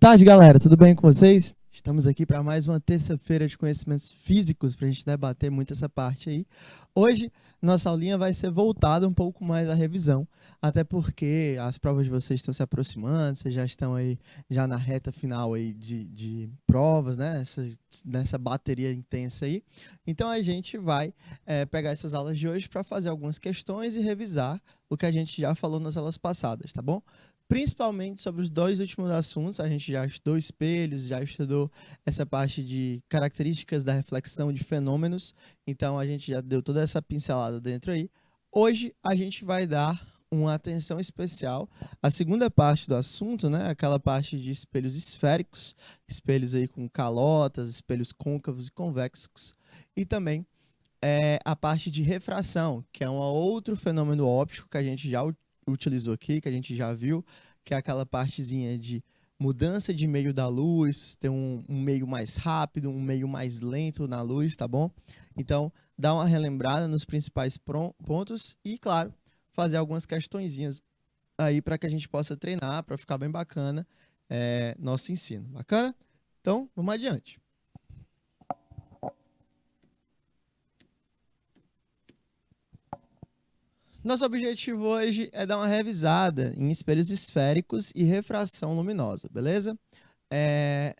tarde, galera. Tudo bem com vocês? Estamos aqui para mais uma terça-feira de conhecimentos físicos para a gente debater muito essa parte aí. Hoje, nossa aulinha vai ser voltada um pouco mais à revisão, até porque as provas de vocês estão se aproximando, vocês já estão aí já na reta final aí de provas, né? Nessa bateria intensa aí. Então, a gente vai pegar essas aulas de hoje para fazer algumas questões e revisar o que a gente já falou nas aulas passadas, tá bom? Principalmente sobre os dois últimos assuntos, a gente já estudou espelhos, já estudou essa parte de características da reflexão de fenômenos, então a gente já deu toda essa pincelada dentro aí. Hoje a gente vai dar uma atenção especial à segunda parte do assunto, né? Aquela parte de espelhos esféricos, espelhos aí com calotas, espelhos côncavos e convexos, e também a parte de refração, que é um outro fenômeno óptico que a gente já utilizou aqui, que a gente já viu, que é aquela partezinha de mudança de meio da luz, tem um meio mais rápido, um meio mais lento na luz, tá bom? Então, dá uma relembrada nos principais pontos e, claro, fazer algumas questõezinhas aí para que a gente possa treinar, para ficar bem bacana nosso ensino. Bacana? Então, vamos adiante. Nosso objetivo hoje é dar uma revisada em espelhos esféricos e refração luminosa, beleza?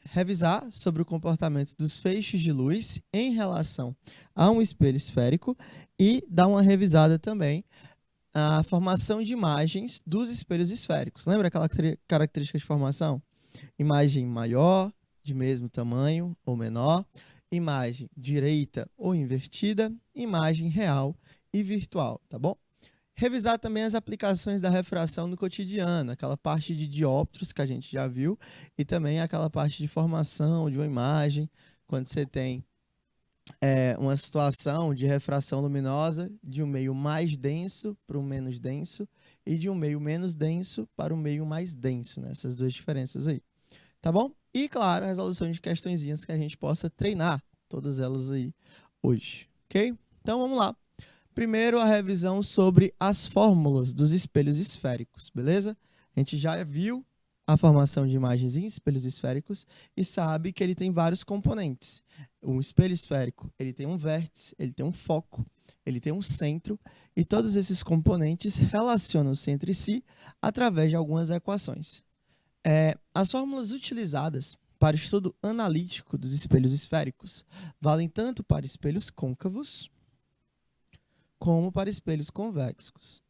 Revisar sobre o comportamento dos feixes de luz em relação a um espelho esférico e dar uma revisada também à formação de imagens dos espelhos esféricos. Lembra aquela característica de formação? Imagem maior, de mesmo tamanho ou menor, imagem direita ou invertida, imagem real e virtual, tá bom? Revisar também as aplicações da refração no cotidiano, aquela parte de dióptros que a gente já viu, e também aquela parte de formação de uma imagem, quando você tem uma situação de refração luminosa de um meio mais denso para um menos denso, e de um meio menos denso para um meio mais denso, né? Essas duas diferenças aí, tá bom? E, claro, a resolução de questõezinhas que a gente possa treinar, todas elas aí hoje, ok? Então, vamos lá. Primeiro, a revisão sobre as fórmulas dos espelhos esféricos, beleza? A gente já viu a formação de imagens em espelhos esféricos e sabe que ele tem vários componentes. Um espelho esférico, ele tem um vértice, ele tem um foco, ele tem um centro, e todos esses componentes relacionam-se entre si através de algumas equações. As fórmulas utilizadas para o estudo analítico dos espelhos esféricos valem tanto para espelhos côncavos como para espelhos convexos.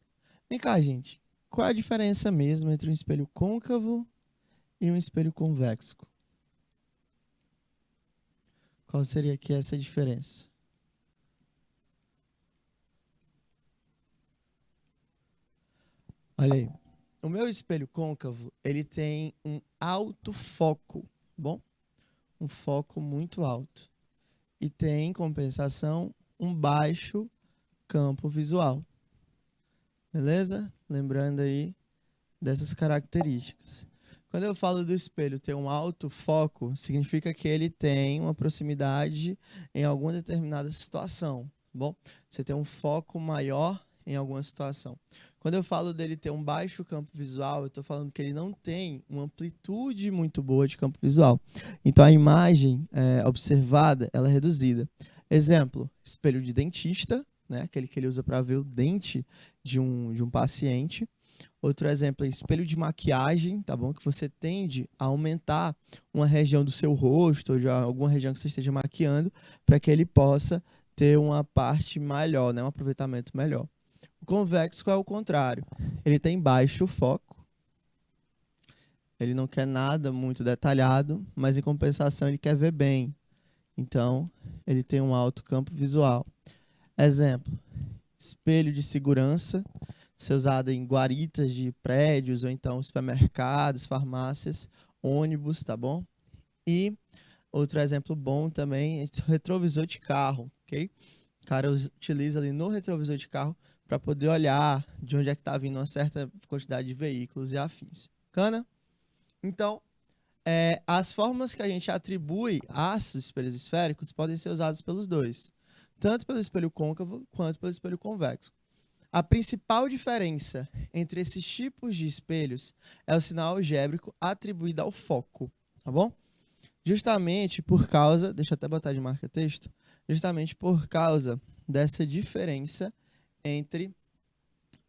Vem cá, gente. Qual é a diferença mesmo entre um espelho côncavo e um espelho convexo? Qual seria aqui essa diferença? Olha aí. O meu espelho côncavo, ele tem um alto foco, bom? Um foco muito alto. E tem, em compensação, um baixo campo visual. Beleza? Lembrando aí dessas características. Quando eu falo do espelho ter um alto foco, significa que ele tem uma proximidade em alguma determinada situação. Bom, você tem um foco maior em alguma situação. Quando eu falo dele ter um baixo campo visual, eu estou falando que ele não tem uma amplitude muito boa de campo visual. Então, a imagem observada ela é reduzida. Exemplo, espelho de dentista, né, aquele que ele usa para ver o dente de um paciente. Outro exemplo é espelho de maquiagem, tá bom? Que você tende a aumentar uma região do seu rosto ou de alguma região que você esteja maquiando para que ele possa ter uma parte melhor, né? Um aproveitamento melhor. O convexo é o contrário. Ele tem baixo foco. Ele não quer nada muito detalhado, mas em compensação ele quer ver bem. Então, ele tem um alto campo visual. Exemplo, espelho de segurança, ser usado em guaritas de prédios ou então supermercados, farmácias, ônibus, tá bom? E outro exemplo bom também é o retrovisor de carro, ok? O cara utiliza ali no retrovisor de carro para poder olhar de onde é que está vindo uma certa quantidade de veículos e afins. Bacana? Então, as formas que a gente atribui aos espelhos esféricos podem ser usadas pelos dois, tanto pelo espelho côncavo quanto pelo espelho convexo. A principal diferença entre esses tipos de espelhos é o sinal algébrico atribuído ao foco, tá bom? Justamente por causa, deixa eu até botar de marca-texto, justamente por causa dessa diferença entre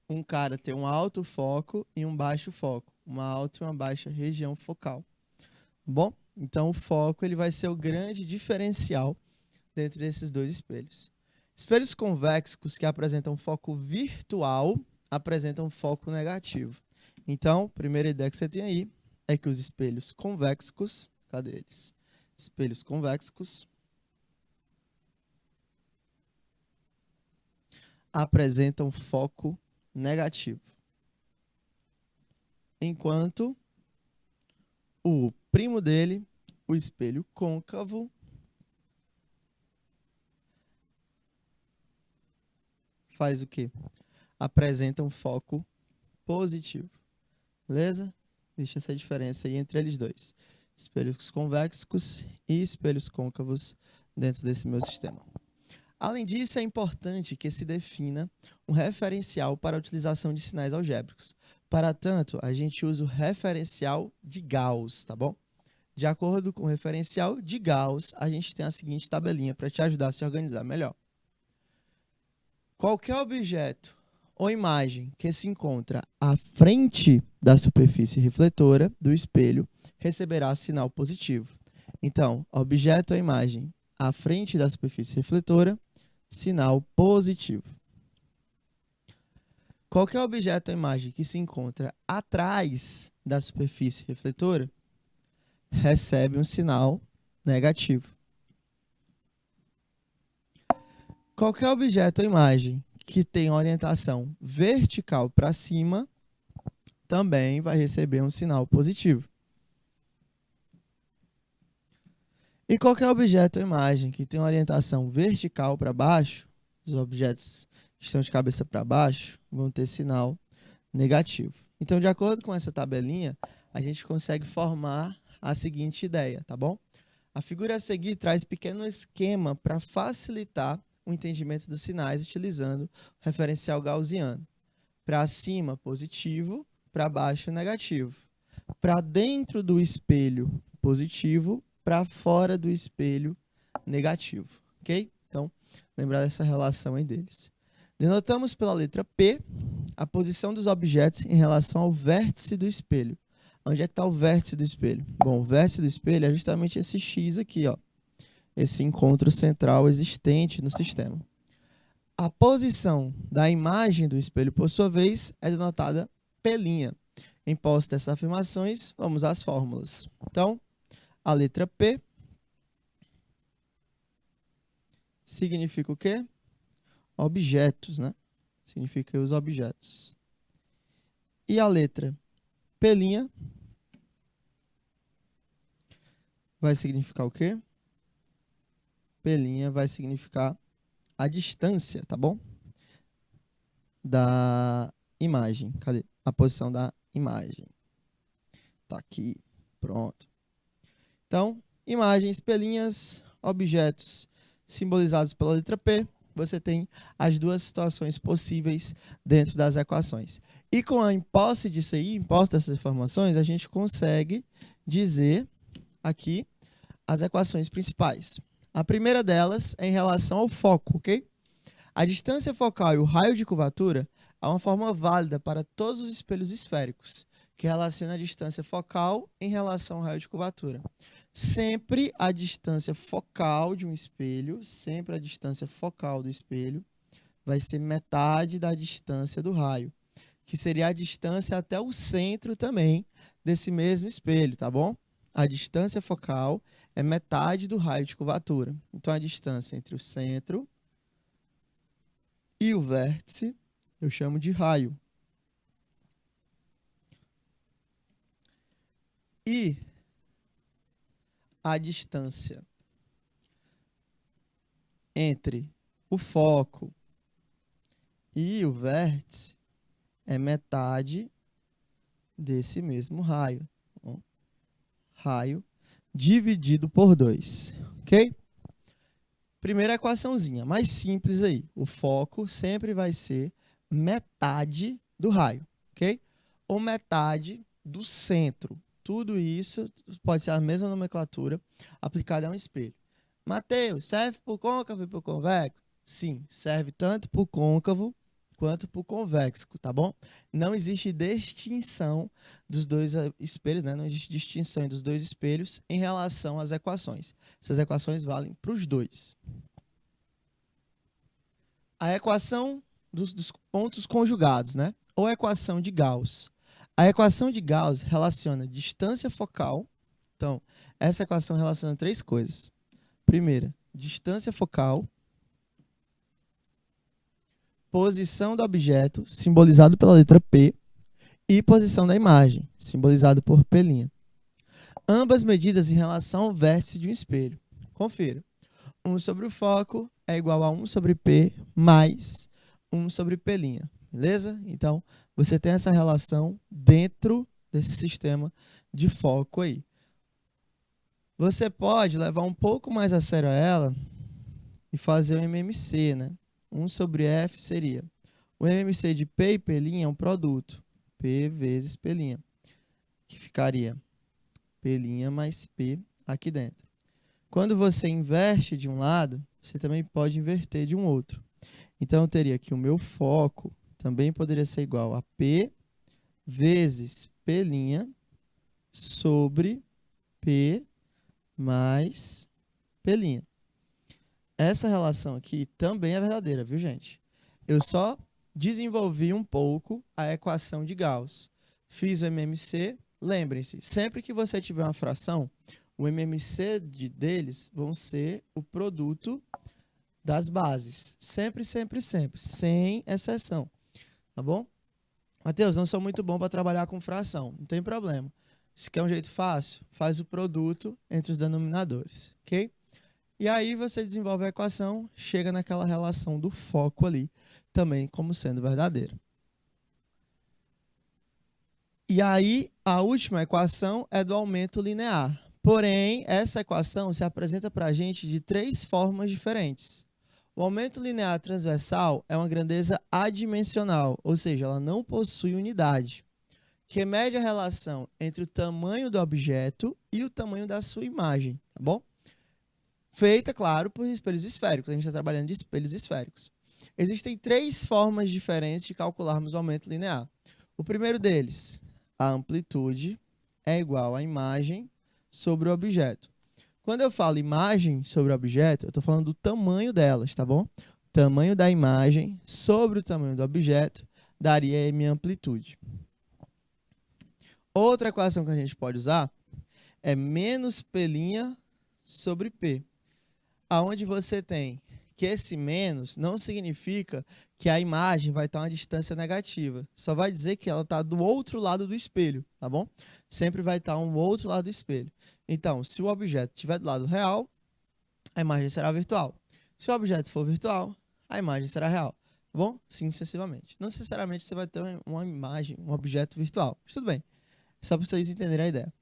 um cara ter um alto foco e um baixo foco, uma alta e uma baixa região focal, tá bom? Então o foco ele vai ser o grande diferencial dentro desses dois espelhos. Espelhos convexos que apresentam foco virtual apresentam foco negativo. Então, a primeira ideia que você tem aí é que os espelhos convexos, cadê eles? Espelhos convexos apresentam foco negativo. Enquanto o primo dele, o espelho côncavo, faz o quê? Apresenta um foco positivo. Beleza? Deixa essa diferença aí entre eles dois. Espelhos convexos e espelhos côncavos dentro desse meu sistema. Além disso, é importante que se defina um referencial para a utilização de sinais algébricos. Para tanto, a gente usa o referencial de Gauss, tá bom? De acordo com o referencial de Gauss, a gente tem a seguinte tabelinha para te ajudar a se organizar melhor. Qualquer objeto ou imagem que se encontra à frente da superfície refletora do espelho receberá sinal positivo. Então, objeto ou imagem à frente da superfície refletora, sinal positivo. Qualquer objeto ou imagem que se encontra atrás da superfície refletora recebe um sinal negativo. Qualquer objeto ou imagem que tem orientação vertical para cima também vai receber um sinal positivo. E qualquer objeto ou imagem que tem orientação vertical para baixo, os objetos que estão de cabeça para baixo, vão ter sinal negativo. Então, de acordo com essa tabelinha, a gente consegue formar a seguinte ideia, tá bom? A figura a seguir traz pequeno esquema para facilitar o entendimento dos sinais utilizando o referencial gaussiano. Para cima, positivo, para baixo, negativo. Para dentro do espelho, positivo, para fora do espelho, negativo. Ok? Então, lembrar dessa relação aí deles. Denotamos pela letra P a posição dos objetos em relação ao vértice do espelho. Onde é que está o vértice do espelho? Bom, o vértice do espelho é justamente esse X aqui, ó. Esse encontro central existente no sistema. A posição da imagem do espelho, por sua vez, é denotada P'. Em posse dessas afirmações, vamos às fórmulas. Então, a letra P significa o quê? Objetos, né? Significa os objetos. E a letra P' vai significar o quê? P' vai significar a distância, tá bom? Da imagem. Cadê? A posição da imagem. Tá aqui. Pronto. Então, imagens, pelinhas, objetos simbolizados pela letra P, você tem as duas situações possíveis dentro das equações. E com a posse disso aí, em posse dessas informações, a gente consegue dizer aqui as equações principais. A primeira delas é em relação ao foco, ok? A distância focal e o raio de curvatura é uma forma válida para todos os espelhos esféricos, que relaciona a distância focal em relação ao raio de curvatura. Sempre a distância focal de um espelho, sempre a distância focal do espelho vai ser metade da distância do raio, que seria a distância até o centro também desse mesmo espelho, tá bom? A distância focal é metade do raio de curvatura. Então, a distância entre o centro e o vértice eu chamo de raio. E a distância entre o foco e o vértice é metade desse mesmo raio. Bom, raio dividido por 2, ok? Primeira equaçãozinha, mais simples aí. O foco sempre vai ser metade do raio, ok? Ou metade do centro. tudo isso pode ser a mesma nomenclatura aplicada a um espelho. Mateus, serve para o côncavo e para o convexo? Sim, serve tanto para o côncavo quanto para o convexo, tá bom? Não existe distinção dos dois espelhos, né? Não existe distinção dos dois espelhos em relação às equações. Essas equações valem para os dois. A equação dos pontos conjugados, né? Ou a equação de Gauss. A equação de Gauss relaciona distância focal. Então, essa equação relaciona três coisas. Primeira, distância focal, posição do objeto, simbolizado pela letra P, e posição da imagem, simbolizado por P'. Ambas medidas em relação ao vértice de um espelho. Confira. 1 sobre o foco é igual a 1 sobre P mais 1 sobre P'. Beleza? Então, você tem essa relação dentro desse sistema de foco aí. Você pode levar um pouco mais a sério ela e fazer o MMC, né? 1 sobre F seria o MMC de P e P' é um produto. P vezes P', que ficaria P' mais P aqui dentro. Quando você inverte de um lado, você também pode inverter de um outro. Então, eu teria que o meu foco também poderia ser igual a P vezes P' sobre P mais P'. Essa relação aqui também é verdadeira, viu, gente? Eu só desenvolvi um pouco a equação de Gauss. Fiz o MMC. Lembrem-se, sempre que você tiver uma fração, o MMC deles vão ser o produto das bases. Sempre, sempre, sempre. Sem exceção. Tá bom? Mateus, não sou muito bom para trabalhar com fração. Não tem problema. Se quer um jeito fácil, faz o produto entre os denominadores. Ok? E aí você desenvolve a equação, chega naquela relação do foco ali, também como sendo verdadeira. E aí, a última equação é do aumento linear. Porém, essa equação se apresenta para a gente de três formas diferentes. O aumento linear transversal é uma grandeza adimensional, ou seja, ela não possui unidade, que mede a relação entre o tamanho do objeto e o tamanho da sua imagem, tá bom? Feita, claro, por espelhos esféricos. A gente está trabalhando de espelhos esféricos. Existem três formas diferentes de calcularmos o aumento linear. O primeiro deles, a amplitude é igual à imagem sobre o objeto. Quando eu falo imagem sobre o objeto, eu estou falando do tamanho delas, tá bom? O tamanho da imagem sobre o tamanho do objeto daria a minha amplitude. Outra equação que a gente pode usar é menos P' sobre P. Aonde você tem que esse menos não significa que a imagem vai estar a uma distância negativa. Só vai dizer que ela está do outro lado do espelho, tá bom? Sempre vai estar um outro lado do espelho. Então, se o objeto estiver do lado real, a imagem será virtual. Se o objeto for virtual, a imagem será real. Tá bom? Sim, sucessivamente. Não necessariamente você vai ter uma imagem, um objeto virtual. Mas tudo bem. Só para vocês entenderem a ideia.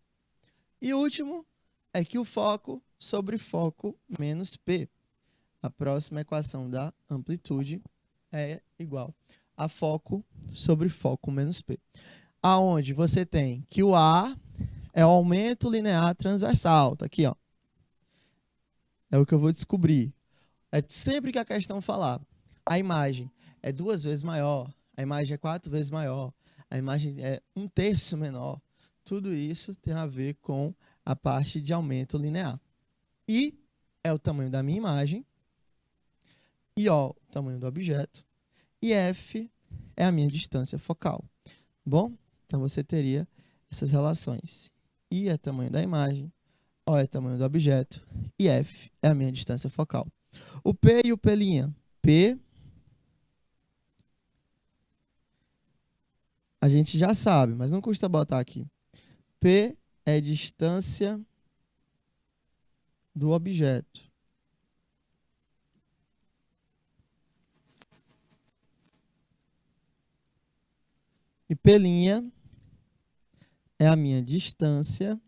E o último é que o foco sobre foco menos P. A próxima equação da amplitude é igual a foco sobre foco menos P. Aonde você tem que o A é o aumento linear transversal. Tá aqui, ó. É o que eu vou descobrir. É sempre que a questão falar, a imagem é 2 vezes maior, a imagem é 4 vezes maior, a imagem é 1/3 menor. Tudo isso tem a ver com a parte de aumento linear. I é o tamanho da minha imagem, I, o tamanho do objeto, e F é a minha distância focal. Bom, então você teria essas relações. I é o tamanho da imagem, O é o tamanho do objeto, e F é a minha distância focal. O P e o P'. P, a gente já sabe, mas não custa botar aqui. P é distância do objeto. E P' é a minha distância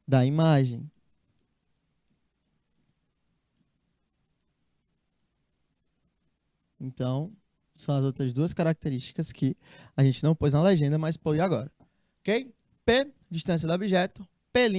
da imagem. Então, São as outras duas características que a gente não pôs na legenda, mas põe agora. Ok? P, distância do objeto. P',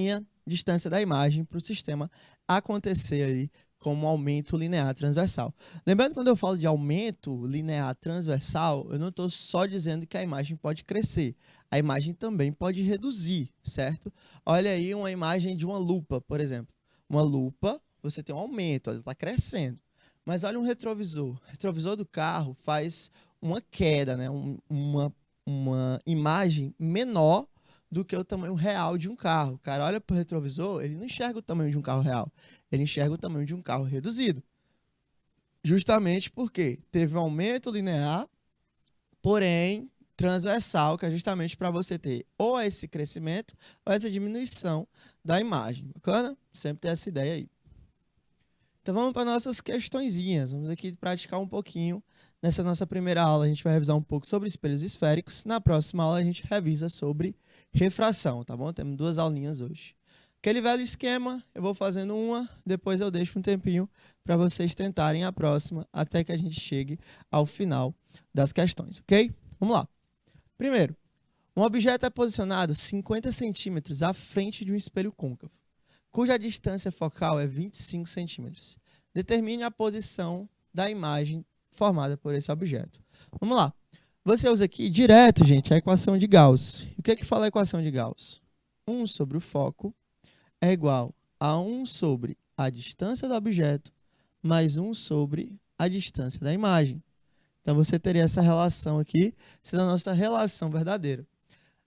distância da imagem para o sistema acontecer aí como um aumento linear transversal. Lembrando, quando eu falo de aumento linear transversal, eu não estou só dizendo que a imagem pode crescer. A imagem também pode reduzir, certo? Olha aí uma imagem de uma lupa, por exemplo. Uma lupa, você tem um aumento, ela está crescendo. Mas olha um retrovisor. O retrovisor do carro faz uma queda, né? Uma imagem menor do que o tamanho real de um carro. O cara olha para o retrovisor, ele não enxerga o tamanho de um carro real. Ele enxerga o tamanho de um carro reduzido. Justamente porque teve um aumento linear, porém transversal, que é justamente para você ter ou esse crescimento ou essa diminuição da imagem. Bacana? Sempre ter essa ideia aí. Então vamos para nossas questõezinhas. Vamos aqui praticar um pouquinho. Nessa nossa primeira aula a gente vai revisar um pouco sobre espelhos esféricos. Na próxima aula a gente revisa sobre refração, tá bom? Temos 2 aulinhas hoje. Aquele velho esquema, eu vou fazendo uma, depois eu deixo um tempinho para vocês tentarem a próxima, até que a gente chegue ao final das questões, ok? Vamos lá. Primeiro, um objeto é posicionado 50 centímetros à frente de um espelho côncavo, cuja distância focal é 25 centímetros. Determine a posição da imagem formada por esse objeto. Vamos lá. Você usa aqui direto, gente, a equação de Gauss. E o que é que fala a equação de Gauss? 1 sobre o foco é igual a 1 sobre a distância do objeto mais 1 sobre a distância da imagem. Então, você teria essa relação aqui, sendo a nossa relação verdadeira.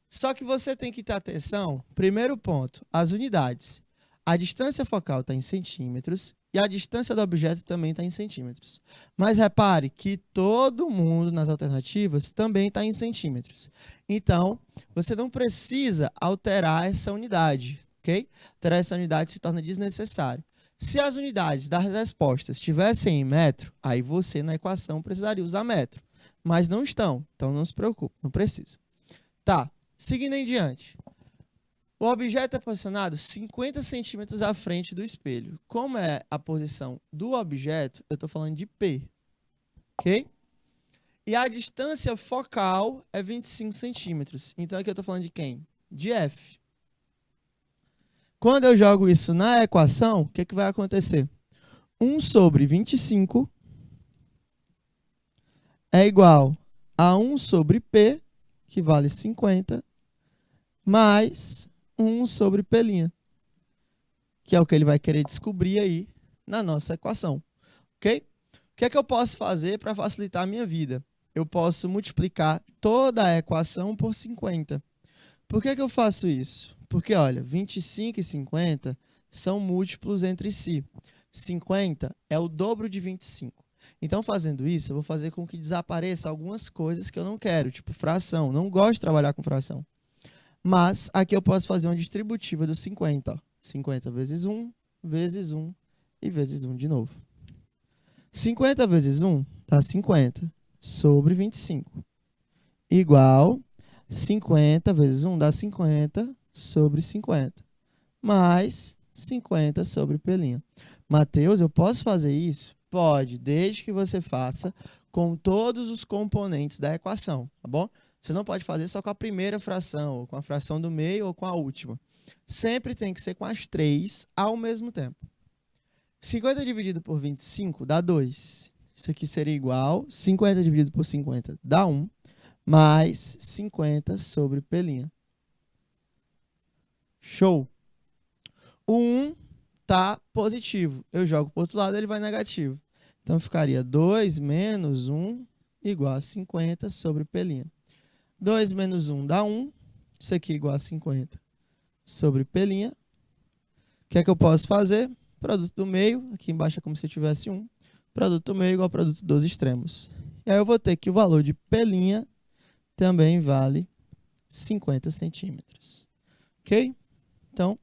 Só que você tem que ter atenção, primeiro ponto, as unidades. A distância focal está em centímetros e a distância do objeto também está em centímetros. Mas repare que todo mundo nas alternativas também está em centímetros. Então, você não precisa alterar essa unidade, ok? Alterar essa unidade se torna desnecessário. Se as unidades das respostas estivessem em metro, aí você na equação precisaria usar metro. Mas não estão, então não se preocupe, não precisa. Tá, seguindo em diante. O objeto é posicionado 50 centímetros à frente do espelho. Como é a posição do objeto, eu estou falando de P. Ok? E a distância focal é 25 centímetros. Então aqui eu estou falando de quem? De F. Quando eu jogo isso na equação, o que, que vai acontecer? 1 sobre 25 é igual a 1 sobre P, que vale 50, mais 1 sobre P', que é o que ele vai querer descobrir aí na nossa equação. Ok? O que é que eu posso fazer para facilitar a minha vida? Eu posso multiplicar toda a equação por 50. Por que eu faço isso? Porque, olha, 25 e 50 são múltiplos entre si. 50 é o dobro de 25. Então, fazendo isso, eu vou fazer com que desapareça algumas coisas que eu não quero, tipo fração. Não gosto de trabalhar com fração. Mas aqui eu posso fazer uma distributiva do 50. Ó. 50 vezes 1, vezes 1 e vezes 1 de novo. 50 vezes 1 dá 50 sobre 25. Igual 50 vezes 1 dá 50 sobre 50. Mais 50 sobre P'. Mateus, eu posso fazer isso? Pode, desde que você faça com todos os componentes da equação, tá bom? Você não pode fazer só com a primeira fração, ou com a fração do meio, ou com a última. Sempre tem que ser com as 3 ao mesmo tempo. 50 dividido por 25 dá 2. Isso aqui seria igual, 50 dividido por 50 dá 1, mais 50 sobre P'. Show! O 1 está positivo. Eu jogo para o outro lado, ele vai negativo. Então, ficaria 2 menos 1 igual a 50 sobre P'. 2 menos 1 dá 1. Isso aqui igual a 50 sobre P'. O que é que eu posso fazer? Produto do meio, aqui embaixo é como se eu tivesse 1. Produto do meio igual ao produto dos extremos. E aí eu vou ter que o valor de P' também vale 50 centímetros. Ok? Então,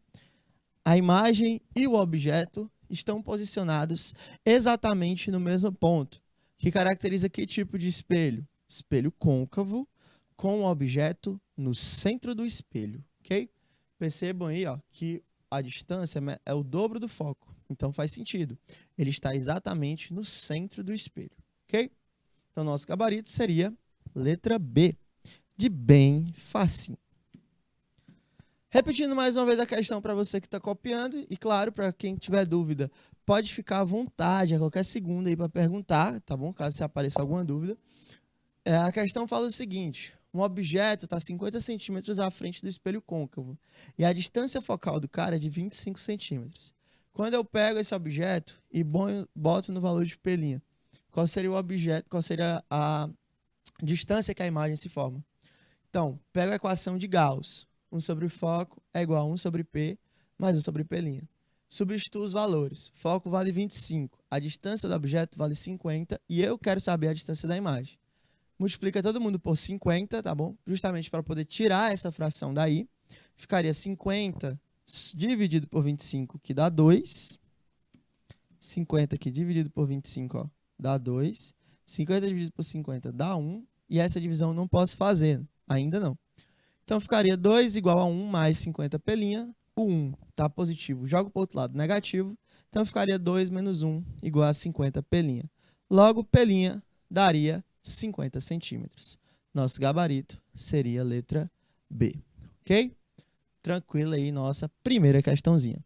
a imagem e o objeto estão posicionados exatamente no mesmo ponto, que caracteriza que tipo de espelho? Espelho côncavo com o objeto no centro do espelho, ok? Percebam aí, ó, que a distância é o dobro do foco, então faz sentido. Ele está exatamente no centro do espelho, ok? Então, nosso gabarito seria letra B, de bem facinho. Repetindo mais uma vez a questão para você que está copiando, e claro, para quem tiver dúvida, pode ficar à vontade a qualquer segundo aí para perguntar, tá bom? Caso se apareça alguma dúvida. A questão fala o seguinte: um objeto está 50 centímetros à frente do espelho côncavo e a distância focal do cara é de 25 centímetros. Quando eu pego esse objeto e boto no valor de pelinha, qual seria o objeto, qual seria a distância que a imagem se forma? Então, pego a equação de Gauss. 1 sobre foco é igual a 1 sobre P mais 1 sobre pelinha. Substituo os valores. Foco vale 25, a distância do objeto vale 50 e eu quero saber a distância da imagem. Multiplica todo mundo por 50, tá bom? Justamente para poder tirar essa fração daí. Ficaria 50 dividido por 25, que dá 2. 50 aqui dividido por 25, ó, dá 2. 50 dividido por 50 dá 1. E essa divisão eu não posso fazer, ainda não. Então, ficaria 2 igual a 1 mais 50 pelinha. O 1 está positivo, jogo para o outro lado negativo. Então, ficaria 2 menos 1 igual a 50 pelinha. Logo, pelinha daria 50 centímetros. Nosso gabarito seria a letra B. Ok? Tranquilo aí, nossa primeira questãozinha.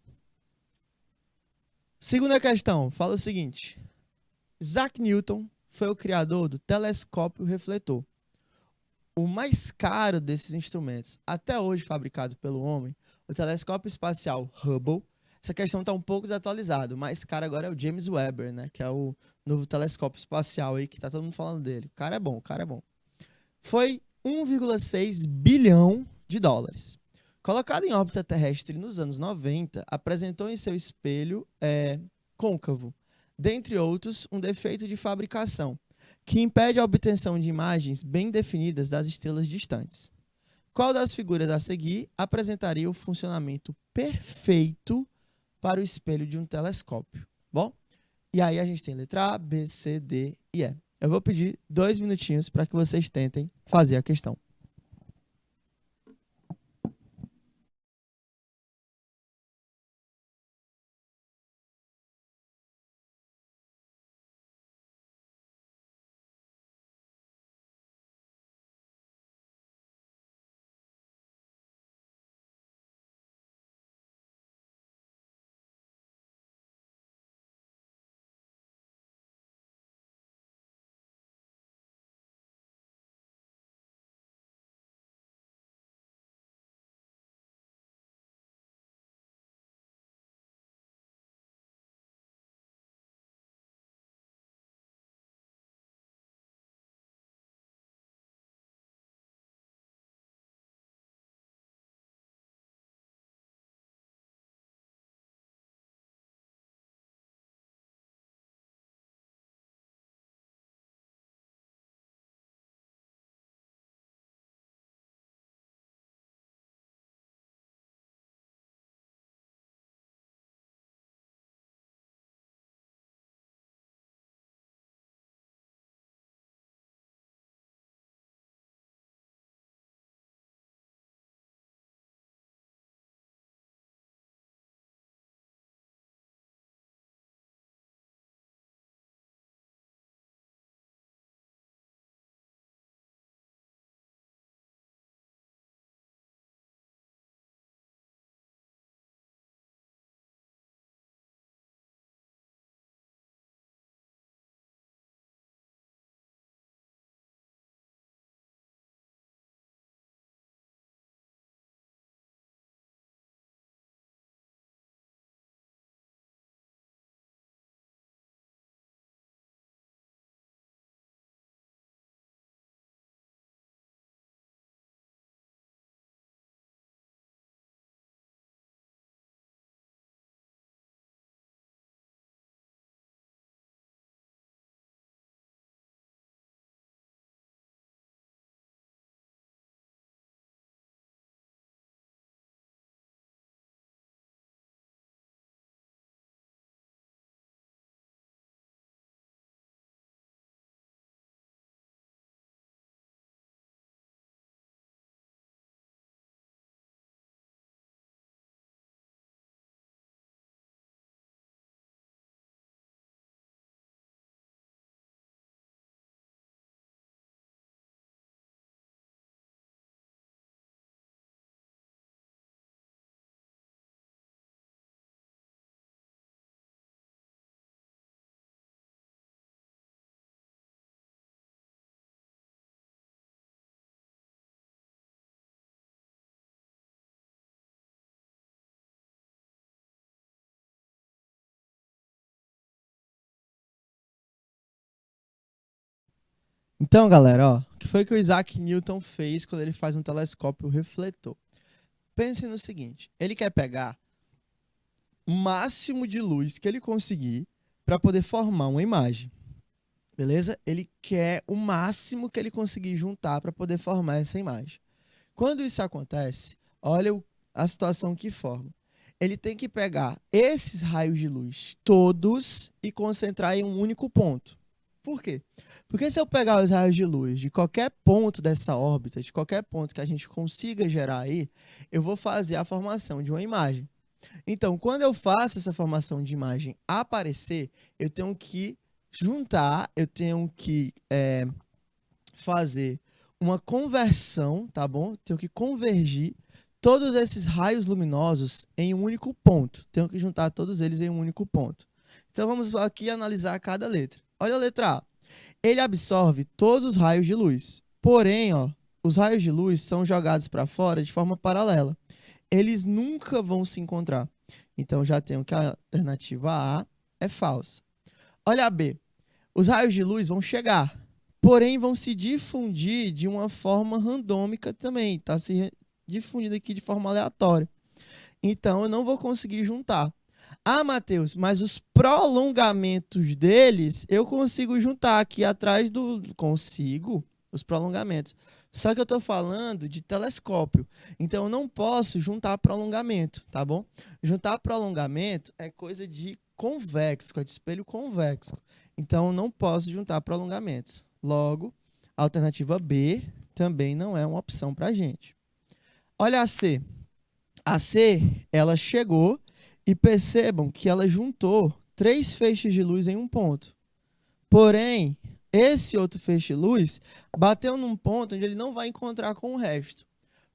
Segunda questão, fala o seguinte. Isaac Newton foi o criador do telescópio refletor. O mais caro desses instrumentos, até hoje fabricado pelo homem, o telescópio espacial Hubble. Essa questão está um pouco desatualizada. O mais caro agora é o James Webb, né? Que é o novo telescópio espacial aí, que está todo mundo falando dele. O cara é bom, o cara é bom. Foi 1,6 bilhão de dólares. Colocado em órbita terrestre nos anos 90, apresentou em seu espelho côncavo, dentre outros, um defeito de fabricação, que impede a obtenção de imagens bem definidas das estrelas distantes. Qual das figuras a seguir apresentaria o funcionamento perfeito para o espelho de um telescópio? Bom, e aí a gente tem letra A, B, C, D e E. Eu vou pedir 2 minutinhos para que vocês tentem fazer a questão. Então, galera, ó, o que foi que o Isaac Newton fez quando ele faz um telescópio refletor? Pense no seguinte, ele quer pegar o máximo de luz que ele conseguir para poder formar uma imagem. Beleza? Ele quer o máximo que ele conseguir juntar para poder formar essa imagem. Quando isso acontece, olha a situação que forma. Ele tem que pegar esses raios de luz todos e concentrar em um único ponto. Por quê? Porque se eu pegar os raios de luz de qualquer ponto dessa órbita, de qualquer ponto que a gente consiga gerar aí, eu vou fazer a formação de uma imagem. Então, quando eu faço essa formação de imagem aparecer, eu tenho que juntar, eu tenho que fazer uma conversão, tá bom? Tenho que convergir todos esses raios luminosos em um único ponto. Tenho que juntar todos eles em um único ponto. Então, vamos aqui analisar cada letra. Olha a letra A. Ele absorve todos os raios de luz. Porém, ó, os raios de luz são jogados para fora de forma paralela. Eles nunca vão se encontrar. Então, já tenho que a alternativa A é falsa. Olha a B. Os raios de luz vão chegar, porém vão se difundir de uma forma randômica também. Está se difundindo aqui de forma aleatória. Então, eu não vou conseguir juntar. Ah, Matheus, mas os prolongamentos deles eu consigo juntar aqui atrás do... Consigo os prolongamentos. Só que eu estou falando de telescópio. Então, eu não posso juntar prolongamento, tá bom? Juntar prolongamento é coisa de convexo, é de espelho convexo. Então, eu não posso juntar prolongamentos. Logo, a alternativa B também não é uma opção para a gente. Olha a C. A C, ela chegou e percebam que ela juntou 3 feixes de luz em um ponto. Porém, esse outro feixe de luz bateu num ponto onde ele não vai encontrar com o resto.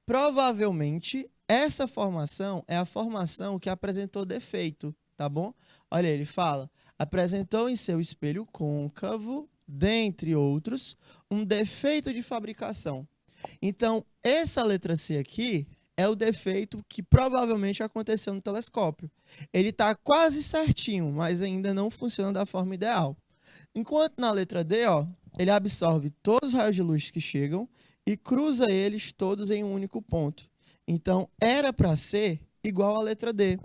Provavelmente, essa formação é a formação que apresentou defeito, tá bom? Olha, ele fala, apresentou em seu espelho côncavo, dentre outros, um defeito de fabricação. Então, essa letra C aqui é o defeito que provavelmente aconteceu no telescópio. Ele está quase certinho, mas ainda não funciona da forma ideal. Enquanto na letra D, ó, ele absorve todos os raios de luz que chegam e cruza eles todos em um único ponto. Então, era para ser igual à letra D.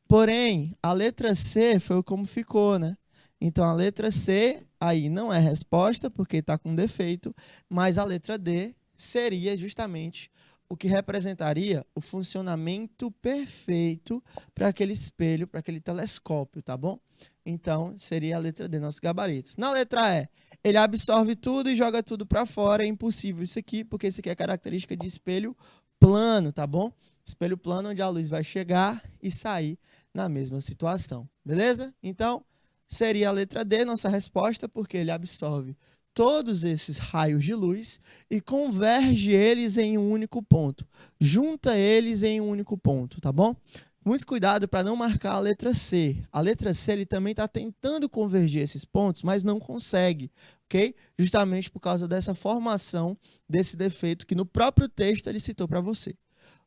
Porém, a letra C foi como ficou, né? Então, a letra C aí não é resposta, porque está com defeito, mas a letra D seria justamente o que representaria o funcionamento perfeito para aquele espelho, para aquele telescópio, tá bom? Então, seria a letra D, nosso gabarito. Na letra E, ele absorve tudo e joga tudo para fora. É impossível isso aqui, porque isso aqui é característica de espelho plano, tá bom? Espelho plano onde a luz vai chegar e sair na mesma situação, beleza? Então, seria a letra D, nossa resposta, porque ele absorve todos esses raios de luz e converge eles em um único ponto. Junta eles em um único ponto, tá bom? Muito cuidado para não marcar a letra C. A letra C ele também está tentando convergir esses pontos, mas não consegue, ok? Justamente por causa dessa formação, desse defeito que no próprio texto ele citou para você,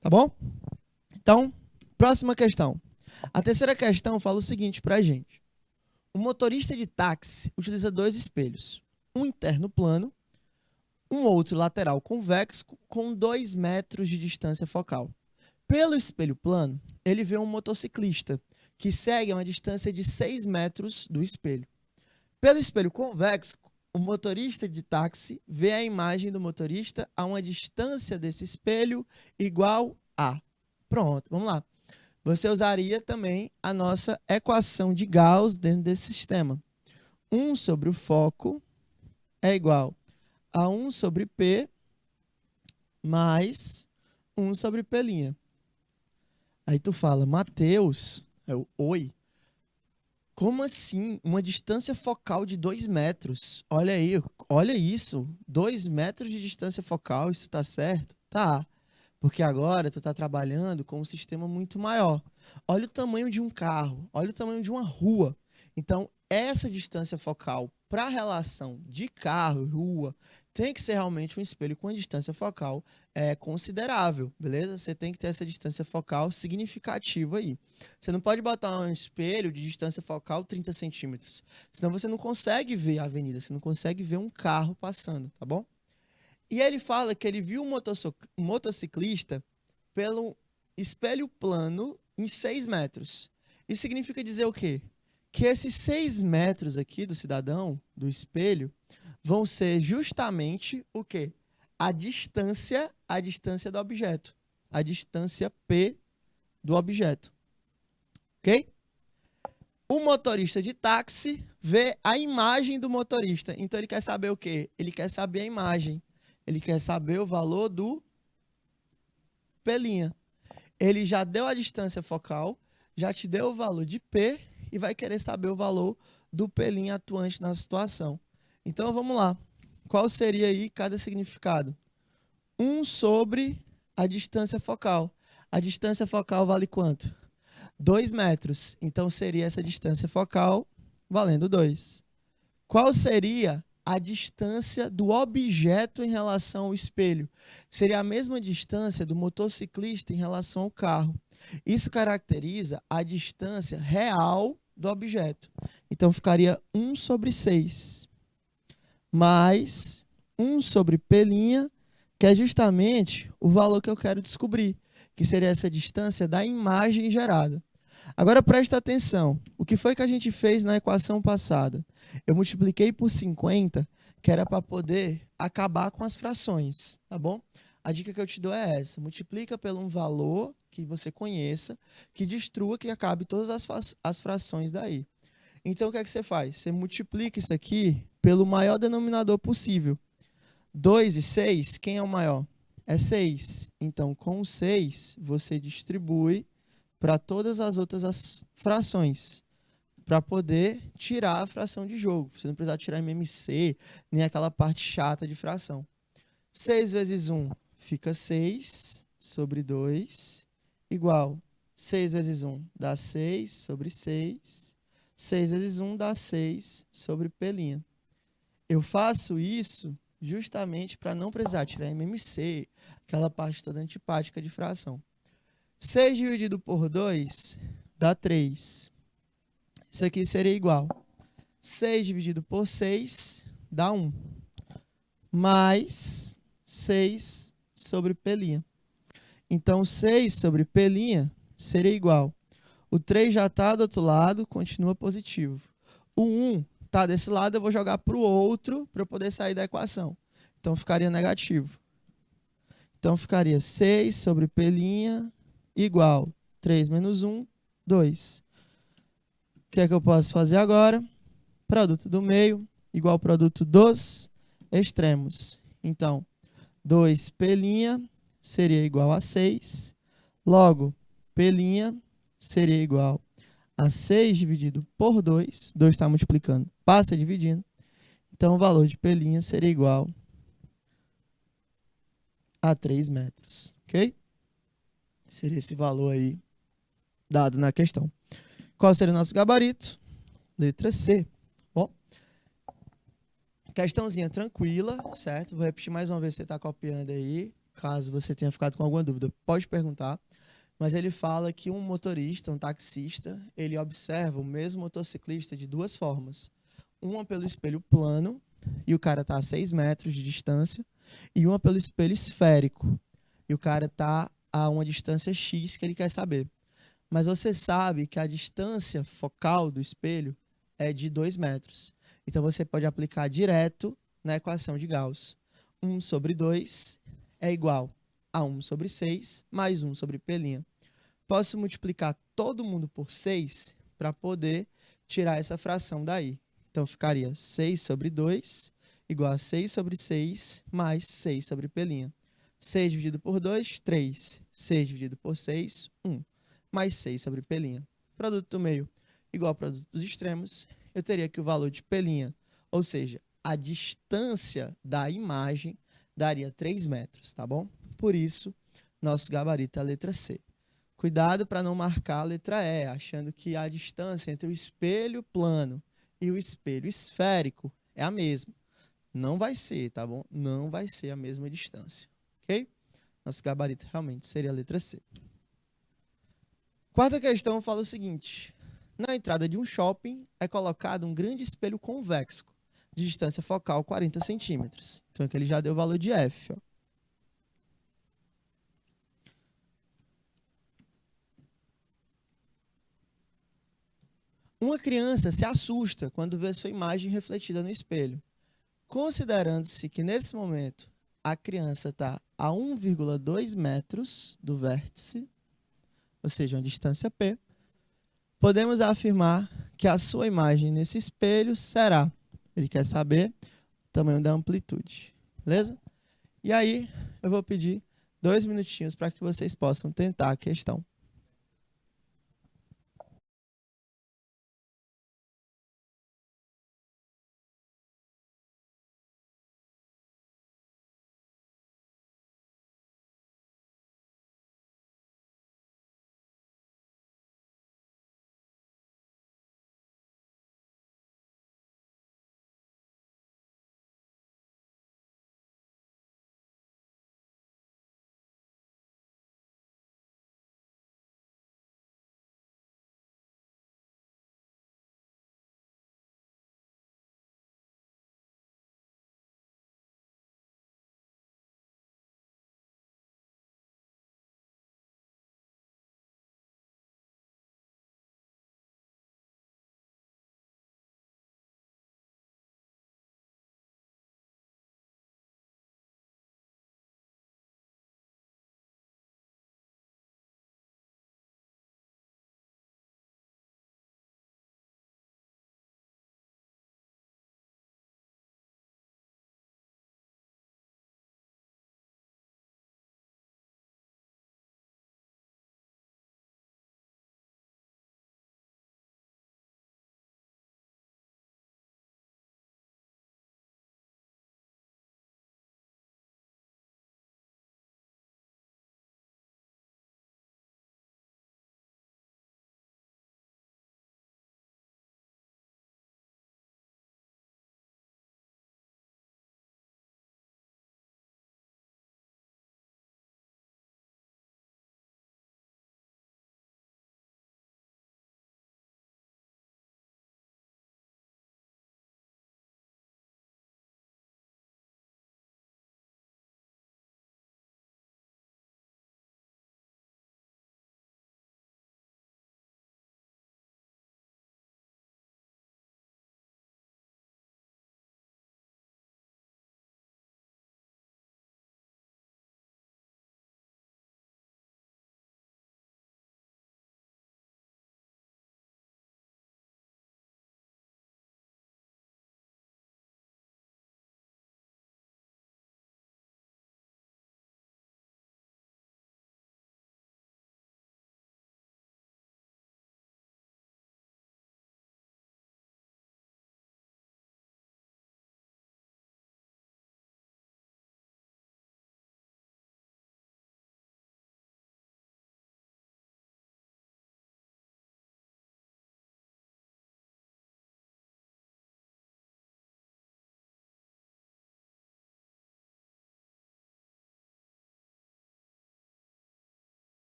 tá bom? Então, próxima questão. A terceira questão fala o seguinte para a gente. O motorista de táxi utiliza 2 espelhos, um interno plano, um outro lateral convexo com 2 metros de distância focal. Pelo espelho plano, ele vê um motociclista que segue a uma distância de 6 metros do espelho. Pelo espelho convexo, o motorista de táxi vê a imagem do motorista a uma distância desse espelho igual a... Pronto, vamos lá. Você usaria também a nossa equação de Gauss dentro desse sistema. 1 sobre o foco é igual a 1 sobre P mais 1 sobre P'. Aí tu fala, Matheus, oi, como assim? Uma distância focal de 2 metros? Olha aí, olha isso, 2 metros de distância focal, isso tá certo? Tá, porque agora tu tá trabalhando com um sistema muito maior. Olha o tamanho de um carro, olha o tamanho de uma rua. Então, essa distância focal para a relação de carro e rua tem que ser realmente um espelho com a distância focal considerável, beleza? Você tem que ter essa distância focal significativa aí. Você não pode botar um espelho de distância focal 30 centímetros, senão você não consegue ver a avenida, você não consegue ver um carro passando, tá bom? E ele fala que ele viu um motociclista pelo espelho plano em 6 metros. Isso significa dizer o quê? Que esses 6 metros aqui do cidadão, do espelho, vão ser justamente o quê? A distância do objeto. A distância P do objeto. Ok? O motorista de táxi vê a imagem do motorista. Então ele quer saber o quê? Ele quer saber a imagem. Ele quer saber o valor do P'. Ele já deu a distância focal, já te deu o valor de P e vai querer saber o valor do P' atuante na situação. Então vamos lá. Qual seria aí cada significado? 1 sobre a distância focal. A distância focal vale quanto? 2 metros. Então seria essa distância focal valendo 2. Qual seria a distância do objeto em relação ao espelho? Seria a mesma distância do motociclista em relação ao carro. Isso caracteriza a distância real do objeto. Então ficaria 1 sobre 6 mais 1 sobre P', que é justamente o valor que eu quero descobrir, que seria essa distância da imagem gerada. Agora presta atenção, o que foi que a gente fez na equação passada? Eu multipliquei por 50, que era para poder acabar com as frações, tá bom? A dica que eu te dou é essa, multiplica pelo um valor que você conheça, que destrua, que acabe todas as frações daí. Então, o que é que você faz? Você multiplica isso aqui pelo maior denominador possível. 2 e 6, quem é o maior? É 6. Então, com 6, você distribui para todas as outras frações, para poder tirar a fração de jogo. Você não precisa tirar MMC, nem aquela parte chata de fração. 6 vezes 1 fica 6 sobre 2, igual 6 vezes 1 dá 6 sobre 6. 6 vezes 1 dá 6 sobre P'. Eu faço isso justamente para não precisar tirar MMC, aquela parte toda antipática de fração. 6 dividido por 2 dá 3. Isso aqui seria igual. 6 dividido por 6 dá 1. Mais 6 sobre P'. Então, 6 sobre P' seria igual. O 3 já está do outro lado, continua positivo. O 1 está desse lado, eu vou jogar para o outro para eu poder sair da equação. Então, ficaria negativo. Então, ficaria 6 sobre P' igual 3 menos 1, 2. O que é que eu posso fazer agora? Produto do meio igual produto dos extremos. Então, 2P' seria igual a 6. Logo, P' seria igual a 6 dividido por 2. 2 está multiplicando, passa dividindo. Então, o valor de P' seria igual a 3 metros. Ok? Seria esse valor aí dado na questão. Qual seria o nosso gabarito? Letra C. Bom, questãozinha tranquila, certo? Vou repetir mais uma vez se você está copiando aí. Caso você tenha ficado com alguma dúvida, pode perguntar. Mas ele fala que um motorista, um taxista, ele observa o mesmo motociclista de duas formas. Uma pelo espelho plano, e o cara está a 6 metros de distância, e uma pelo espelho esférico, e o cara está a uma distância X que ele quer saber. Mas você sabe que a distância focal do espelho é de 2 metros. Então, você pode aplicar direto na equação de Gauss. 1 sobre 2 é igual a 1 sobre 6 mais 1 sobre P'. Posso multiplicar todo mundo por 6 para poder tirar essa fração daí. Então, ficaria 6 sobre 2 igual a 6 sobre 6 mais 6 sobre P'. 6 dividido por 2, 3. 6 dividido por 6, 1. Mais 6 sobre P'. Produto do meio igual ao produto dos extremos. Eu teria que o valor de P', ou seja, a distância da imagem, daria 3 metros, tá bom? Por isso, nosso gabarito é a letra C. Cuidado para não marcar a letra E, achando que a distância entre o espelho plano e o espelho esférico é a mesma. Não vai ser, tá bom? Não vai ser a mesma distância, ok? Nosso gabarito realmente seria a letra C. Quarta questão fala o seguinte. Na entrada de um shopping é colocado um grande espelho convexo, de distância focal 40 centímetros. Então aqui ele já deu o valor de F. Ó. Uma criança se assusta quando vê sua imagem refletida no espelho. Considerando-se que nesse momento a criança está a 1,2 metros do vértice, ou seja, uma distância P, podemos afirmar que a sua imagem nesse espelho será, ele quer saber o tamanho da amplitude, beleza? E aí eu vou pedir 2 minutinhos para que vocês possam tentar a questão.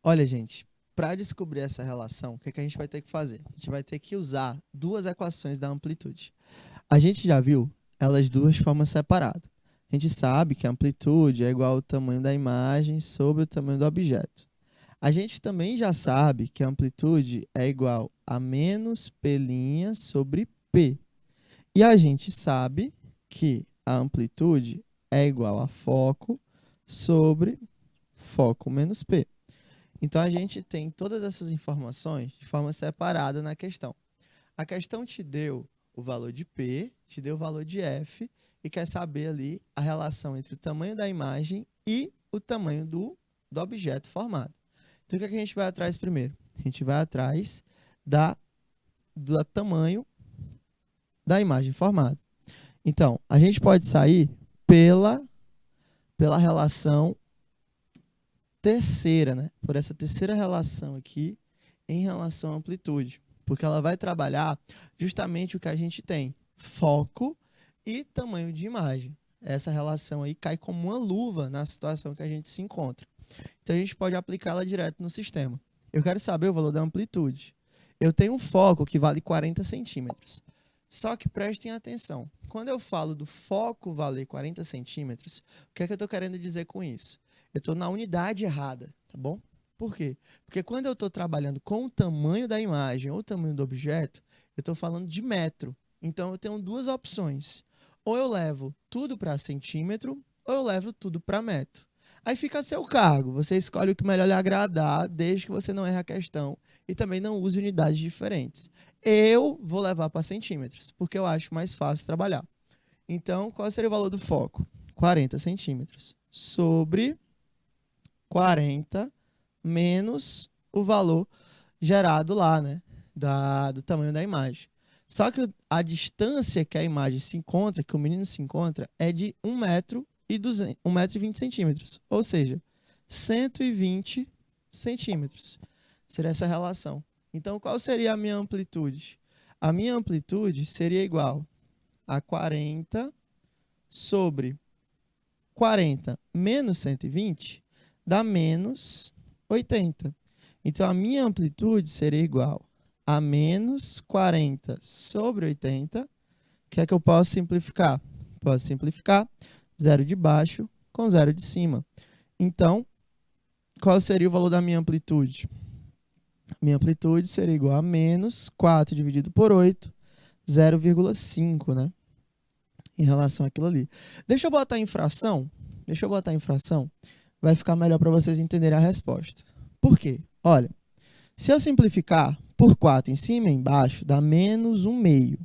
Olha, gente, para descobrir essa relação, o que a gente vai ter que fazer? A gente vai ter que usar duas equações da amplitude. A gente já viu elas duas de forma separada. A gente sabe que a amplitude é igual ao tamanho da imagem sobre o tamanho do objeto. A gente também já sabe que a amplitude é igual a menos P' sobre P. E a gente sabe que a amplitude é igual a foco sobre foco menos P. Então, a gente tem todas essas informações de forma separada na questão. A questão te deu o valor de P, te deu o valor de F e quer saber ali a relação entre o tamanho da imagem e o tamanho do objeto formado. Então, o que é que a gente vai atrás primeiro? A gente vai atrás do tamanho da imagem formada. Então, a gente pode sair pela relação terceira, né? Por essa terceira relação aqui em relação à amplitude. Porque ela vai trabalhar justamente o que a gente tem, foco e tamanho de imagem. Essa relação aí cai como uma luva na situação que a gente se encontra. Então, a gente pode aplicá-la direto no sistema. Eu quero saber o valor da amplitude. Eu tenho um foco que vale 40 centímetros. Só que prestem atenção. Quando eu falo do foco valer 40 centímetros, o que é que eu estou querendo dizer com isso? Eu estou na unidade errada, tá bom? Por quê? Porque quando eu estou trabalhando com o tamanho da imagem ou o tamanho do objeto, eu estou falando de metro. Então, eu tenho duas opções. Ou eu levo tudo para centímetro, ou eu levo tudo para metro. Aí fica a seu cargo. Você escolhe o que melhor lhe agradar, desde que você não erre a questão e também não use unidades diferentes. Eu vou levar para centímetros, porque eu acho mais fácil trabalhar. Então, qual seria o valor do foco? 40 centímetros sobre 40 menos o valor gerado lá, né? Do tamanho da imagem. Só que a distância que a imagem se encontra, que o menino se encontra, é de 1,20 m. Ou seja, 120 centímetros. Seria essa relação. Então, qual seria a minha amplitude? A minha amplitude seria igual a 40 sobre 40 menos 120 dá menos 80. Então, a minha amplitude seria igual a menos 40 sobre 80. O que é que eu posso simplificar? Posso simplificar 0 de baixo com 0 de cima. Então, qual seria o valor da minha amplitude? Minha amplitude seria igual a menos 4 dividido por 8, 0,5, né? Em relação àquilo ali. Deixa eu botar em fração. Vai ficar melhor para vocês entenderem a resposta. Por quê? Olha, se eu simplificar por 4 em cima e embaixo, dá menos 1/2.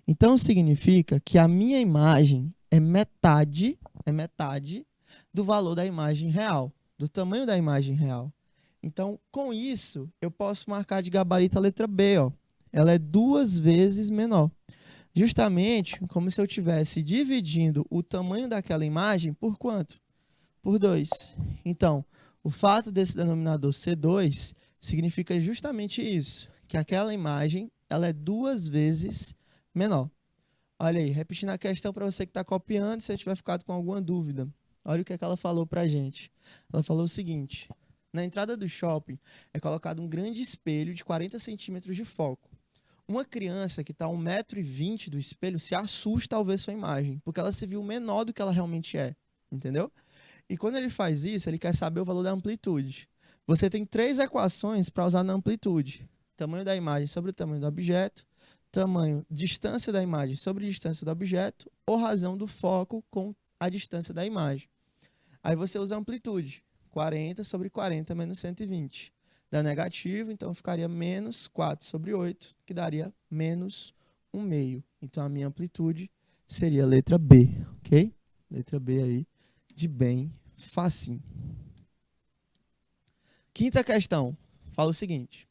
Então, significa que a minha imagem é metade do valor da imagem real, do tamanho da imagem real. Então, com isso, eu posso marcar de gabarito a letra B. Ó. Ela é 2 vezes menor. Justamente como se eu estivesse dividindo o tamanho daquela imagem por quanto? Por 2. Então, o fato desse denominador ser 2 significa justamente isso, que aquela imagem ela é 2 vezes menor. Olha aí, repetindo a questão para você que está copiando, se você tiver ficado com alguma dúvida. Olha o que ela falou para a gente. Ela falou o seguinte: na entrada do shopping é colocado um grande espelho de 40 centímetros de foco. Uma criança que está a 1,20 m do espelho se assusta ao ver sua imagem, porque ela se viu menor do que ela realmente é, entendeu? E quando ele faz isso, ele quer saber o valor da amplitude. Você tem 3 equações para usar na amplitude. Tamanho da imagem sobre o tamanho do objeto, distância da imagem sobre a distância do objeto, ou razão do foco com a distância da imagem. Aí você usa a amplitude, 40 sobre 40 menos 120. Dá negativo, então ficaria menos 4 sobre 8, que daria menos 1/2. Então a minha amplitude seria a letra B, ok? Letra B aí, de bem facinho. Quinta questão, fala o seguinte: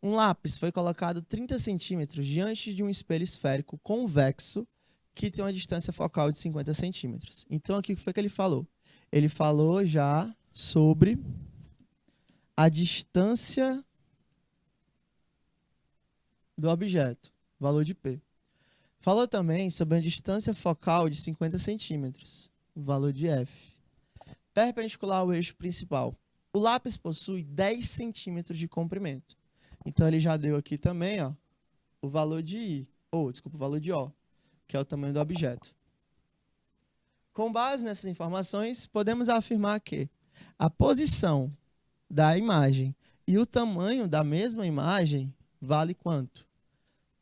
um lápis foi colocado 30 centímetros diante de um espelho esférico convexo que tem uma distância focal de 50 centímetros. Então, aqui o que foi que ele falou? Ele falou já sobre a distância do objeto, valor de P. Falou também sobre a distância focal de 50 centímetros, valor de F. Perpendicular ao eixo principal. O lápis possui 10 centímetros de comprimento. Então, ele já deu aqui também, ó, o valor de I, o valor de O, que é o tamanho do objeto. Com base nessas informações, podemos afirmar que a posição da imagem e o tamanho da mesma imagem vale quanto?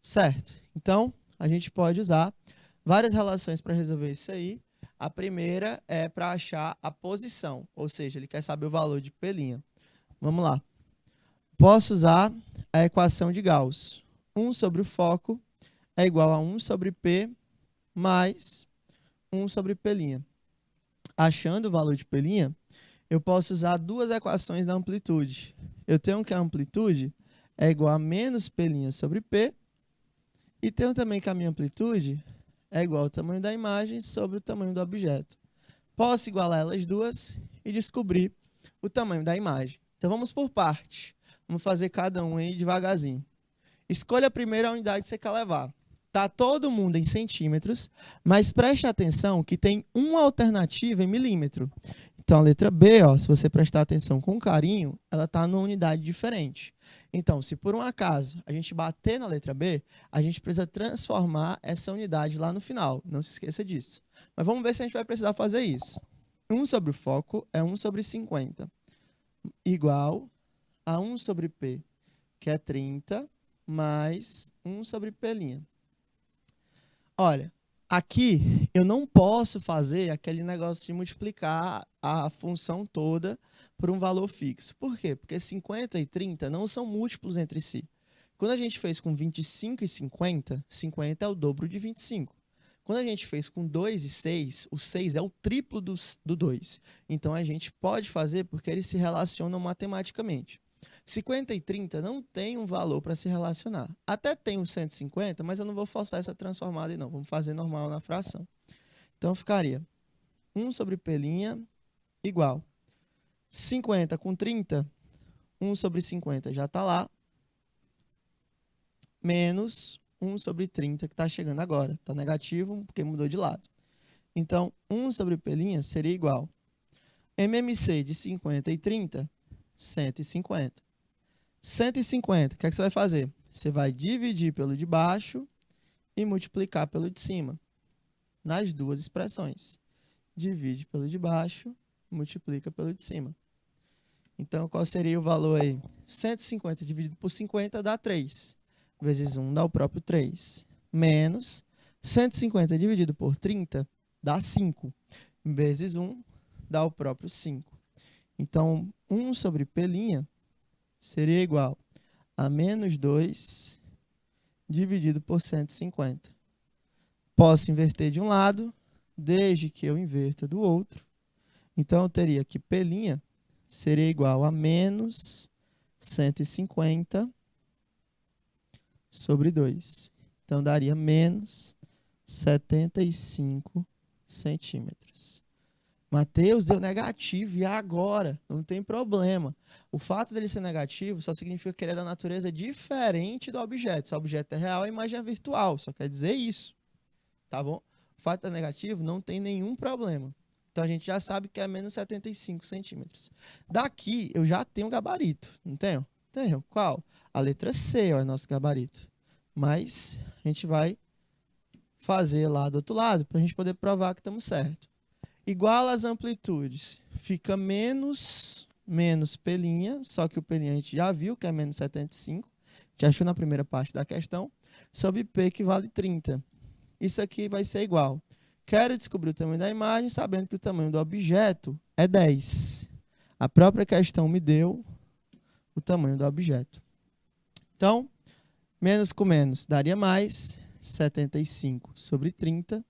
Certo? Então, a gente pode usar várias relações para resolver isso aí. A primeira é para achar a posição, ou seja, ele quer saber o valor de P'. Vamos lá. Posso usar a equação de Gauss. 1 sobre o foco é igual a 1 sobre P mais 1 sobre P'. Achando o valor de P', eu posso usar duas equações da amplitude. Eu tenho que a amplitude é igual a menos P' sobre P, e tenho também que a minha amplitude é igual ao tamanho da imagem sobre o tamanho do objeto. Posso igualar elas duas e descobrir o tamanho da imagem. Então vamos por parte. Vamos fazer cada um aí devagarzinho. Escolha a primeira unidade que você quer levar. Está todo mundo em centímetros, mas preste atenção que tem uma alternativa em milímetro. Então, a letra B, ó, se você prestar atenção com carinho, ela está numa unidade diferente. Então, se por um acaso a gente bater na letra B, a gente precisa transformar essa unidade lá no final. Não se esqueça disso. Mas vamos ver se a gente vai precisar fazer isso. 1 sobre o foco é 1 sobre 50, igual a 1 sobre P, que é 30, mais 1 sobre P'. Olha, aqui eu não posso fazer aquele negócio de multiplicar a função toda por um valor fixo. Por quê? Porque 50 e 30 não são múltiplos entre si. Quando a gente fez com 25 e 50, 50 é o dobro de 25. Quando a gente fez com 2 e 6, o 6 é o triplo do 2. Então, a gente pode fazer porque eles se relacionam matematicamente. 50 e 30 não tem um valor para se relacionar. Até tem o 150, mas eu não vou forçar essa transformada aí não. Vamos fazer normal na fração. Então, ficaria 1 sobre P' igual 50 com 30, 1 sobre 50 já está lá, menos 1 sobre 30, que está chegando agora. Está negativo porque mudou de lado. Então, 1 sobre P' seria igual MMC de 50 e 30, 150. 150, o que é que você vai fazer? Você vai dividir pelo de baixo e multiplicar pelo de cima, nas duas expressões. Divide pelo de baixo, multiplica pelo de cima. Então, qual seria o valor aí? 150 dividido por 50 dá 3. Vezes 1 dá o próprio 3. Menos 150 dividido por 30 dá 5. Vezes 1 dá o próprio 5. Então, 1 sobre P' seria igual a menos 2 dividido por 150. Posso inverter de um lado, desde que eu inverta do outro. Então, eu teria que P' seria igual a menos 150 sobre 2. Então, daria menos 75 centímetros. Mateus deu negativo, e agora? Não tem problema. O fato dele ser negativo só significa que ele é da natureza diferente do objeto. Se o objeto é real, a imagem é virtual. Só quer dizer isso. Tá bom? O fato de ser negativo não tem nenhum problema. Então, a gente já sabe que é menos 75 centímetros. Daqui, eu já tenho gabarito. Não tenho? Tenho. Qual? A letra C, ó, é nosso gabarito. Mas a gente vai fazer lá do outro lado para a gente poder provar que estamos certos. Igual às amplitudes, fica menos P', só que o P' a gente já viu que é menos 75, já achou na primeira parte da questão, sobre P que vale 30. Isso aqui vai ser igual. Quero descobrir o tamanho da imagem, sabendo que o tamanho do objeto é 10. A própria questão me deu o tamanho do objeto. Então, menos com menos daria mais, 75 sobre 30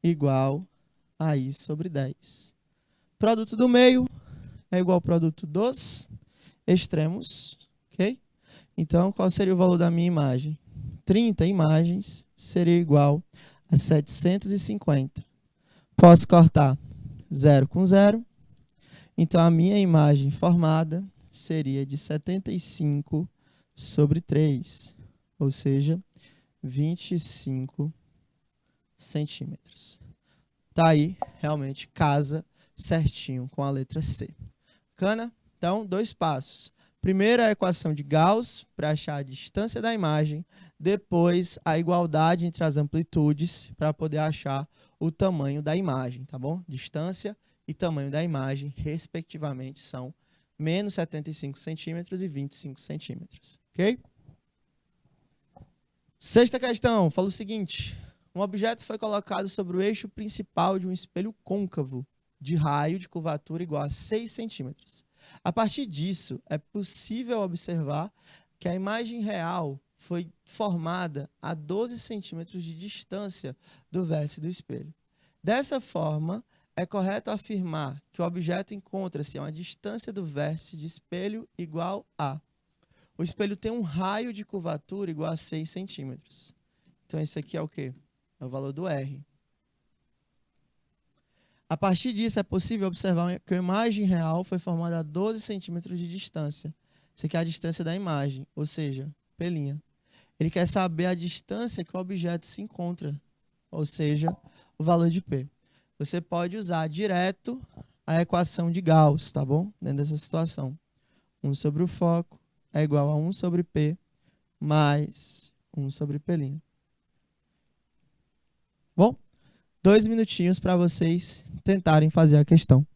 igual a I sobre 10. Produto do meio é igual ao produto dos extremos, ok? Então, qual seria o valor da minha imagem? 30 imagens seria igual a 750. Posso cortar 0 com 0. Então, a minha imagem formada seria de 75 sobre 3, ou seja, 25 centímetros. Tá aí, realmente, casa certinho com a letra C. Bacana? Então, 2 passos. Primeiro, a equação de Gauss, para achar a distância da imagem. Depois, a igualdade entre as amplitudes, para poder achar o tamanho da imagem, tá bom? Distância e tamanho da imagem, respectivamente, são menos 75 centímetros e 25 centímetros. Ok? Sexta questão, fala o seguinte. Um objeto foi colocado sobre o eixo principal de um espelho côncavo de raio de curvatura igual a 6 centímetros. A partir disso, é possível observar que a imagem real foi formada a 12 centímetros de distância do vértice do espelho. Dessa forma, é correto afirmar que o objeto encontra-se a uma distância do vértice de espelho igual a... O espelho tem um raio de curvatura igual a 6 centímetros. Então, esse aqui é o quê? É o valor do R. A partir disso, é possível observar que a imagem real foi formada a 12 centímetros de distância. Isso aqui é a distância da imagem, ou seja, P'. Ele quer saber a distância que o objeto se encontra, ou seja, o valor de P. Você pode usar direto a equação de Gauss, tá bom? Dentro dessa situação. 1 sobre o foco é igual a 1 sobre P mais 1 sobre P'. Bom, 2 minutinhos para vocês tentarem fazer a questão.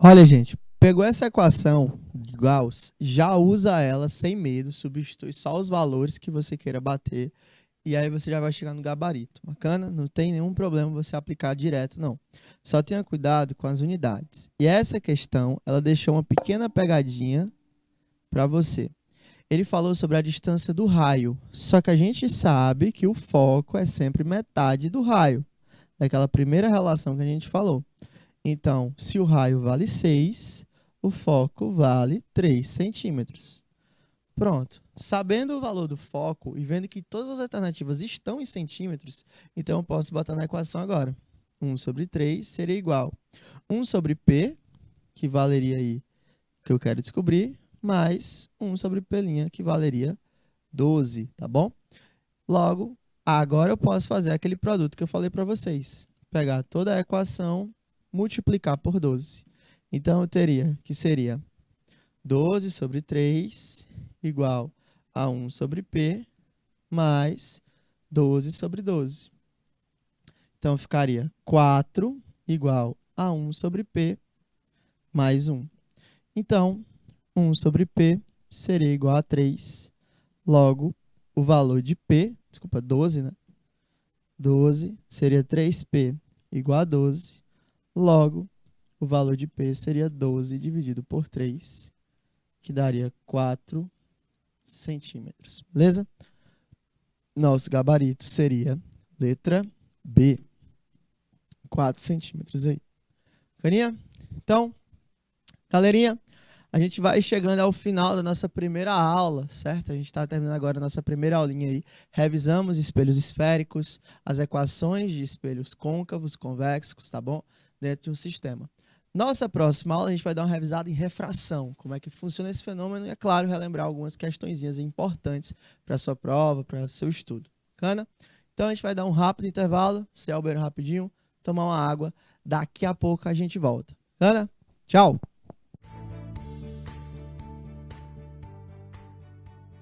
Olha, gente, pegou essa equação de Gauss, já usa ela sem medo, substitui só os valores que você queira bater e aí você já vai chegar no gabarito. Bacana? Não tem nenhum problema você aplicar direto, não. Só tenha cuidado com as unidades. E essa questão, ela deixou uma pequena pegadinha para você. Ele falou sobre a distância do raio, só que a gente sabe que o foco é sempre metade do raio, daquela primeira relação que a gente falou. Então, se o raio vale 6, o foco vale 3 centímetros. Pronto. Sabendo o valor do foco e vendo que todas as alternativas estão em centímetros, então eu posso botar na equação agora. 1 sobre 3 seria igual 1 sobre P, que valeria aí, que eu quero descobrir, mais 1 sobre P', que valeria 12, tá bom? Logo, agora eu posso fazer aquele produto que eu falei para vocês. Pegar toda a equação, multiplicar por 12. Então, eu teria que seria 12 sobre 3 igual a 1 sobre P mais 12 sobre 12. Então, ficaria 4 igual a 1 sobre P mais 1. Então, 1 sobre P seria igual a 3. Logo, o valor de P, desculpa, 12, né? 12 seria 3P igual a 12. Logo, o valor de P seria 12 dividido por 3, que daria 4 centímetros. Beleza? Nosso gabarito seria letra B. 4 centímetros aí. Carinha? Então, galerinha, a gente vai chegando ao final da nossa primeira aula, certo? A gente está terminando agora a nossa primeira aulinha aí. Revisamos espelhos esféricos, as equações de espelhos côncavos, convexos, tá bom? Dentro de um sistema. Nossa próxima aula a gente vai dar uma revisada em refração, como é que funciona esse fenômeno e, é claro, relembrar algumas questõezinhas importantes para a sua prova, para o seu estudo. Bacana? Então a gente vai dar um rápido intervalo, se é o banheiro rapidinho, tomar uma água. Daqui a pouco a gente volta. Bacana? Tchau!